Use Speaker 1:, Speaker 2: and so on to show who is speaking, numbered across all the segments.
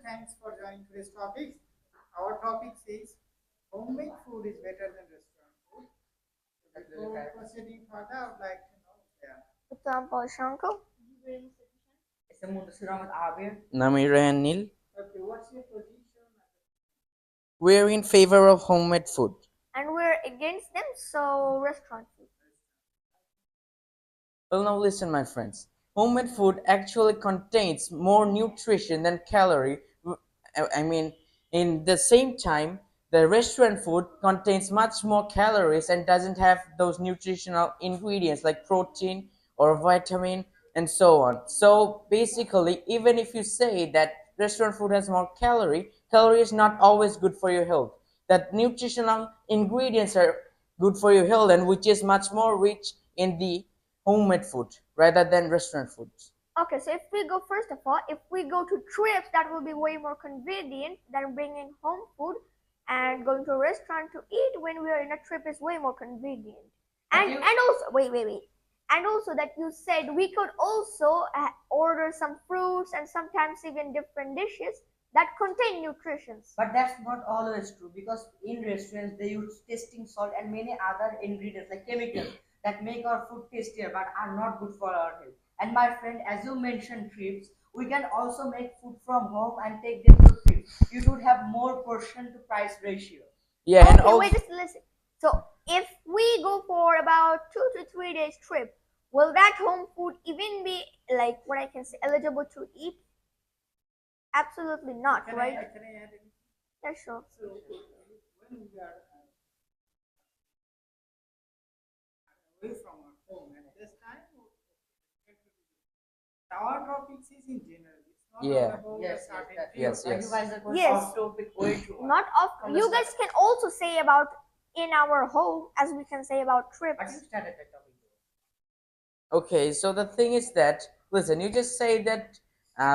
Speaker 1: thanks for joining today's topic. Our topic says homemade food is better than restaurant food. Before proceeding further, I would like to know. Yeah.
Speaker 2: Namira and Neil,
Speaker 1: Okay, what's your position?
Speaker 2: we're in favor of homemade food.
Speaker 3: And we're against them, so restaurant food.
Speaker 2: Well, now listen, my friends. Homemade food actually contains more nutrition than calorie. I mean, in the same time, the restaurant food contains much more calories and doesn't have those nutritional ingredients like protein or vitamin and so on. So basically, even if you say that restaurant food has more calorie is not always good for your health. That nutritional ingredients are good for your health and which is much more rich in the homemade food rather than restaurant food.
Speaker 3: Okay, so if we go, first of all, if we go to trips, that will be way more convenient than bringing home food, and going to a restaurant to eat when we are in a trip is way more convenient. And also, wait. And also that you said we could also order some fruits and sometimes even different dishes that contain nutritions.
Speaker 4: But that's not always true because in restaurants they use tasting salt and many other ingredients like chemicals that make our food tastier but are not good for our health. And my friend, as you mentioned trips, we can also make food from home and take them to trips. You should have more portion to price ratio.
Speaker 2: Yeah, and
Speaker 3: Okay,
Speaker 2: also
Speaker 3: wait, just listen. So if we go for about 2 to 3 days trip, will that home food even be like what I can say eligible to eat? Absolutely not,
Speaker 1: Can
Speaker 3: right?
Speaker 1: can I add anything?
Speaker 3: Yeah, sure.
Speaker 1: So when we are away from our home at this time, our topic is in general. It's not
Speaker 2: Yeah.
Speaker 1: about
Speaker 4: Yes,
Speaker 1: a certain
Speaker 4: yes,
Speaker 2: Yes,
Speaker 4: You
Speaker 2: yes.
Speaker 4: guys are going
Speaker 3: Yes.
Speaker 4: off topic way too much.
Speaker 3: Not of
Speaker 4: From
Speaker 3: you
Speaker 4: the
Speaker 3: guys
Speaker 4: start.
Speaker 3: can also say about in our home as we can say about
Speaker 4: But you
Speaker 3: trips.
Speaker 4: started the topic.
Speaker 2: Okay, so the thing is that, listen, you just say that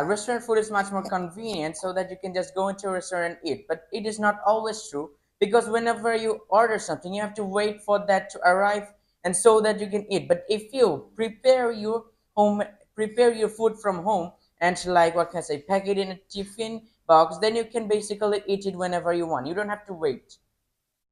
Speaker 2: restaurant food is much more convenient so that you can just go into a restaurant and eat. But it is not always true because whenever you order something, you have to wait for that to arrive and so that you can eat. But if you home, prepare your food from home and like what can I say, pack it in a tiffin box, then you can basically eat it whenever you want. You don't have to wait.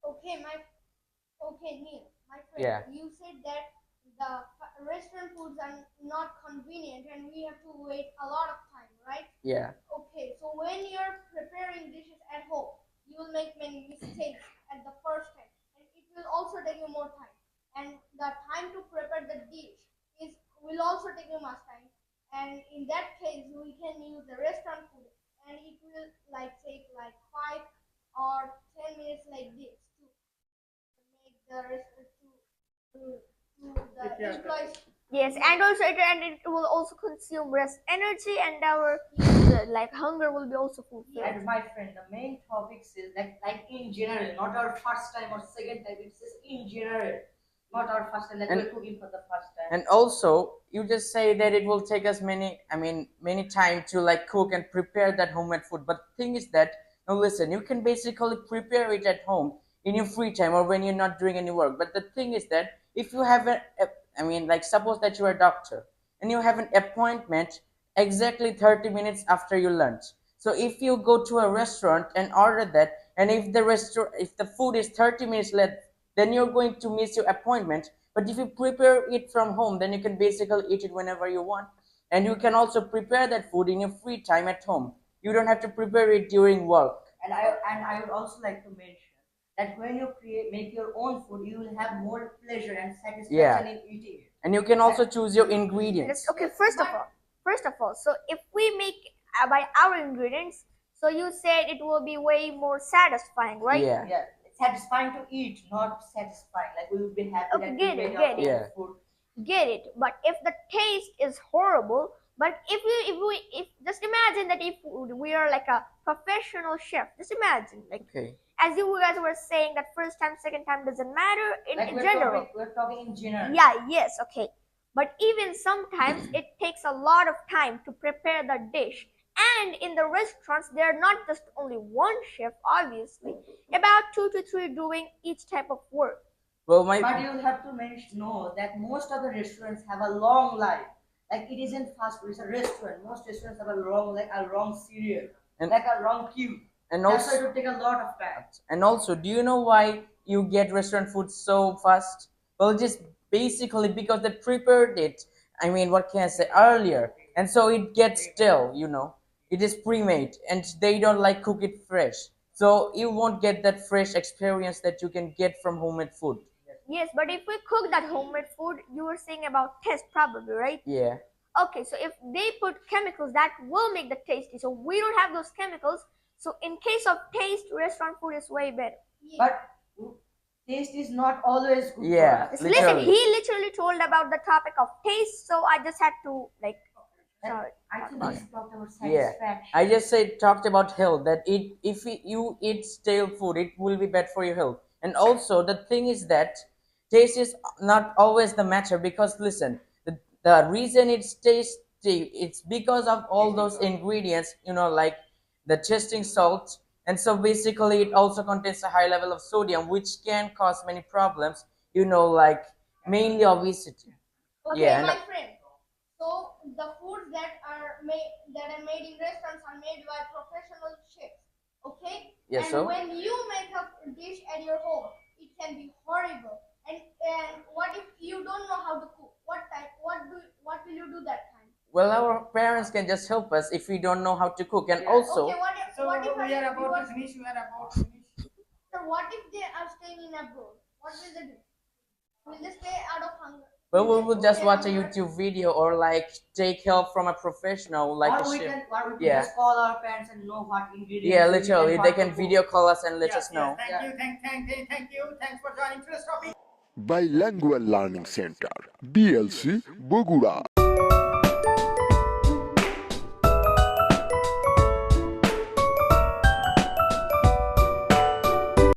Speaker 3: Okay, Neil, my friend,
Speaker 2: Yeah.
Speaker 3: you said that the restaurant foods are not convenient and we have to wait a lot of time, right?
Speaker 2: Yeah.
Speaker 3: Okay, so when you're preparing dishes at home, you will make many mistakes at the first time, and it will also take you more time. And the time to prepare the dish is will also take you much time. And in that case, we can use the restaurant food, and it will like take like 5 or 10 minutes like this to make the restaurant to the employees. Yes, and also it will also consume less energy, and our like hunger will be also fulfilled.
Speaker 4: And my friend, the main topic is like in general, not our first time or second time. It's just in general, not our first time. Like
Speaker 2: And-
Speaker 4: we're cooking for the first time.
Speaker 2: And also, you just say that it will take us many time to like cook and prepare that homemade food. But the thing is that, now listen, you can basically prepare it at home in your free time or when you're not doing any work. But the thing is that if you have like suppose that you're a doctor and you have an appointment exactly 30 minutes after your lunch. So if you go to a restaurant and order that, and if the food is 30 minutes late, then you're going to miss your appointment. But if you prepare it from home, then you can basically eat it whenever you want. And you can also prepare that food in your free time at home. You don't have to prepare it during work.
Speaker 4: And I would also like to mention that when you make your own food, you will have more pleasure and satisfaction
Speaker 2: Yeah.
Speaker 4: in eating it.
Speaker 2: And you can also choose your ingredients.
Speaker 3: Okay, first of all, so if we make by our ingredients, so you said it will be way more satisfying, right?
Speaker 2: Yeah.
Speaker 4: Yeah, it's satisfying to eat, not satisfying. Like we will be happy
Speaker 3: Okay,
Speaker 4: that
Speaker 3: get
Speaker 4: we
Speaker 3: it,
Speaker 4: made
Speaker 3: get
Speaker 4: our
Speaker 3: it.
Speaker 4: own
Speaker 2: Yeah.
Speaker 4: food.
Speaker 3: Get it, but if the taste is horrible, but if just imagine that if we are like a professional chef, just imagine like
Speaker 2: Okay.
Speaker 3: as you guys were saying that first time, second time doesn't matter in
Speaker 4: Like
Speaker 3: general.
Speaker 4: we're talking in general.
Speaker 3: Yeah, yes, okay. But even sometimes it takes a lot of time to prepare the dish. And in the restaurants, there are not just only one chef, obviously, about 2 to 3 doing each type of work.
Speaker 2: Well,
Speaker 4: But
Speaker 2: my
Speaker 4: you have to know that most of the restaurants have a long life. Like it isn't fast food; it's a restaurant. Most restaurants have a long serial.
Speaker 2: And-
Speaker 4: like a long queue.
Speaker 2: And
Speaker 4: That's why
Speaker 2: also,
Speaker 4: it would take a lot of time.
Speaker 2: and also, do you know why you get restaurant food so fast? Well, just basically because they prepared it. I mean, what can I say, earlier, and so it gets stale. It is pre-made, and they don't like cook it fresh. So you won't get that fresh experience that you can get from homemade food.
Speaker 3: Yes, but if we cook that homemade food, you were saying about taste probably, right?
Speaker 2: Yeah.
Speaker 3: Okay, so if they put chemicals that will make the tasty, so we don't have those chemicals. So in case of taste, restaurant food is way better.
Speaker 4: But taste is not always good
Speaker 2: Yeah.
Speaker 4: for us.
Speaker 3: Just listen,
Speaker 2: Literally.
Speaker 3: he literally told about the topic of taste, so I just had to like. Sorry.
Speaker 4: I think we talked about
Speaker 2: Yeah.
Speaker 4: satisfaction.
Speaker 2: I just said talked about health, that if you eat stale food, it will be bad for your health. And also the thing is that taste is not always the matter, because listen, the reason it's tasty, it's because of all those ingredients, like the tasting salt. And so basically it also contains a high level of sodium, which can cause many problems, like mainly obesity.
Speaker 5: Okay,
Speaker 2: Yeah,
Speaker 5: my friend. So the foods that are made in restaurants are made by professional chefs. Okay?
Speaker 2: Yes,
Speaker 5: and
Speaker 2: so?
Speaker 5: when you make a dish at your home, it can be horrible. And what if you don't know how to cook? What will you do that time?
Speaker 2: Well, our parents can just help us if we don't know how to cook. And also,
Speaker 5: Okay,
Speaker 1: So
Speaker 5: what if
Speaker 1: we are
Speaker 5: you
Speaker 1: about to finish. We are about to finish.
Speaker 5: so what if they are staying in abroad? What will they do? Will they stay out of hunger?
Speaker 2: well, we
Speaker 5: Will
Speaker 2: will
Speaker 5: they
Speaker 2: just
Speaker 5: stay
Speaker 2: watch a
Speaker 5: hunger?
Speaker 2: YouTube video, or like take help from a professional, like a
Speaker 4: or we
Speaker 2: chef.
Speaker 4: can
Speaker 2: Yeah.
Speaker 4: just call our parents and know what ingredients.
Speaker 2: Yeah,
Speaker 4: we need
Speaker 2: literally,
Speaker 4: and
Speaker 2: they
Speaker 4: what
Speaker 2: can
Speaker 4: to
Speaker 2: video
Speaker 4: cook.
Speaker 2: call us and let
Speaker 1: Yes,
Speaker 2: us know.
Speaker 1: Yes, thank you. Thanks for joining today's topic.
Speaker 6: Bilingual Learning Center, BLC, Bogura.